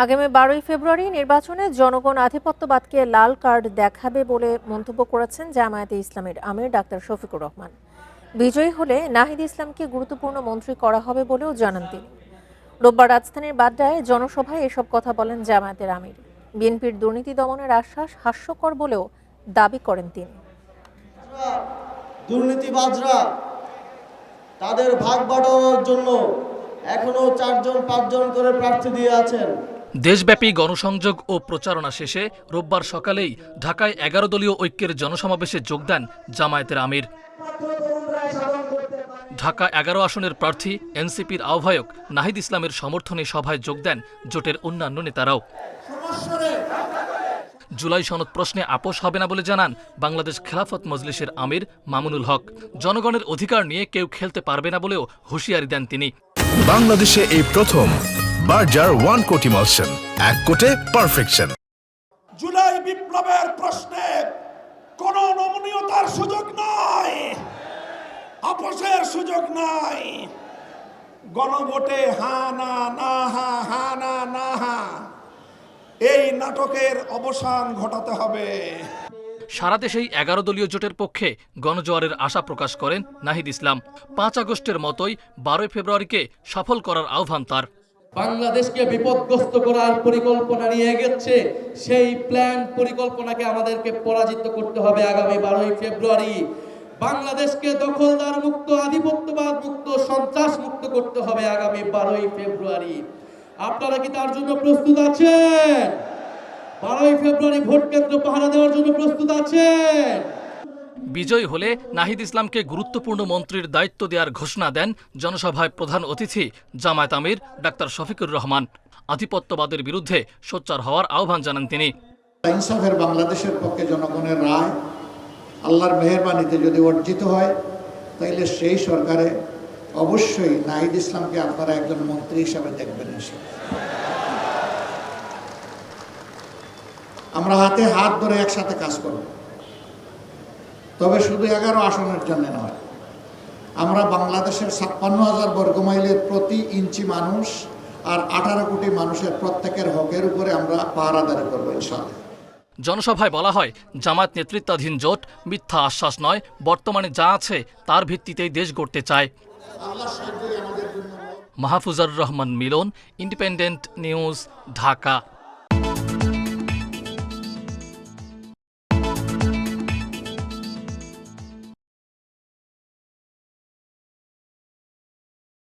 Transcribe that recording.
আগামী 12ই ফেব্রুয়ারি নির্বাচনে জনগণ আধিপত্যবাদকে লাল কার্ড দেখাবে বলে মন্তব্য করেছেন জামায়াতে ইসলামীর আমির ডাক্তার শফিকুর রহমান। বিজয়ী হলে নাহিদ ইসলামকে গুরুত্বপূর্ণ মন্ত্রী করা হবে বলেও জানান তিনি। রোববার রাজধানীর বাড্ডায় জনসভায় এসব কথা বলেন জামায়াতের আমির। বিএনপির দুর্নীতি দমনের আশ্বাস হাস্যকর বলেও দাবি করেন তিনি। দুর্নীতিবাজরা তাদের ভাগ বাড়ানোর জন্য এখনো 4-5 জন করে প্রার্থী দিয়ে আছেন। দেশব্যাপী গণসংযোগ ও প্রচারণা শেষে রোববার সকালেই ঢাকায় 11 দলীয় ঐক্যের জনসমাবেশে যোগ দেন জামায়াতের আমির। ঢাকা 11 আসনের প্রার্থী এনসিপির আহ্বায়ক নাহিদ ইসলামের সমর্থনে সভায় যোগ দেন জোটের অন্যান্য নেতারাও। জুলাই সনদ প্রশ্নে আপোষ হবে না বলে জানান বাংলাদেশ খেলাফত মজলিসের আমির মামুনুল হক। জনগণের অধিকার নিয়ে কেউ খেলতে পারবে না বলেও হুঁশিয়ারি দেন তিনি। বাংলাদেশে এই প্রথম বার্জার 1 কোটি মালসেন, 1 কোটে পারফেকশন। জুলাই বিপ্লবের প্রশ্নে কোনো নমনীয়তার সুযোগ নাই, আপোষের সুযোগ নাই। গণভোটে হা না না হা, হা না না হা, এই নাটকের অবসান ঘটাতে হবে। সারা দেশেই 11 দলীয় জোটের পক্ষে গণজোয়ারের আশা প্রকাশ করেন নাহিদ ইসলাম। 5 আগস্টের মতোই 12 ফেব্রুয়ারিকে সফল করার আহ্বান তার। বাংলাদেশকে বিপদগ্রস্ত করার পরিকল্পনা নিয়ে গেছে, সেই প্ল্যান পরিকল্পনাকে আমাদেরকে পরাজিত করতে হবে আগামী 12ই ফেব্রুয়ারি। বাংলাদেশকে দখলদার মুক্ত, আধিপত্যবাদ মুক্ত, সন্ত্রাস মুক্ত করতে হবে আগামী 12ই ফেব্রুয়ারি। আপনারা কি তার জন্য প্রস্তুত আছেন? 12ই ফেব্রুয়ারি ভোট কেন্দ্র পাহারা দেওয়ার জন্য প্রস্তুত আছেন? বিজয়ী হলে নাহিদ ইসলামকে গুরুত্বপূর্ণ মন্ত্রীর দায়িত্ব দেওয়ার ঘোষণা দেন জনসভায় প্রধান অতিথি জামায়াত আমির ডাক্তার শফিকুর রহমান। আধিপত্যবাদের বিরুদ্ধে সোচ্চার হওয়ার আহ্বান জানান তিনি। ইনসাফের বাংলাদেশের পক্ষে জনগণের রায় আল্লাহর মেহেরবানিতে যদি অর্জিত হয়, তাইলে সেই সরকারে অবশ্যই নাহিদ ইসলামকে আপনারা একজন মন্ত্রী হিসাবে দেখবেন। আমরা হাতে হাত ধরে একসাথে কাজ করব, তবে শুধু 11 আসনের জন্য নয়। আমরা বাংলাদেশের 56,000 বর্গমাইলের প্রতি ইঞ্চি মানুষ আর 18 কোটি মানুষের প্রত্যেকের হকের উপরে আমরা পাহারাদারি করবো ইনশাআল্লাহ। জনসভায় বলা হয়, জামায়াত নেতৃত্বাধীন জোট মিথ্যা আশ্বাস নয়, বর্তমানে যা আছে তার ভিত্তিতেই দেশ গড়তে চায়। মাহফুজার রহমান মিলন, ইন্ডিপেন্ডেন্ট নিউজ, ঢাকা।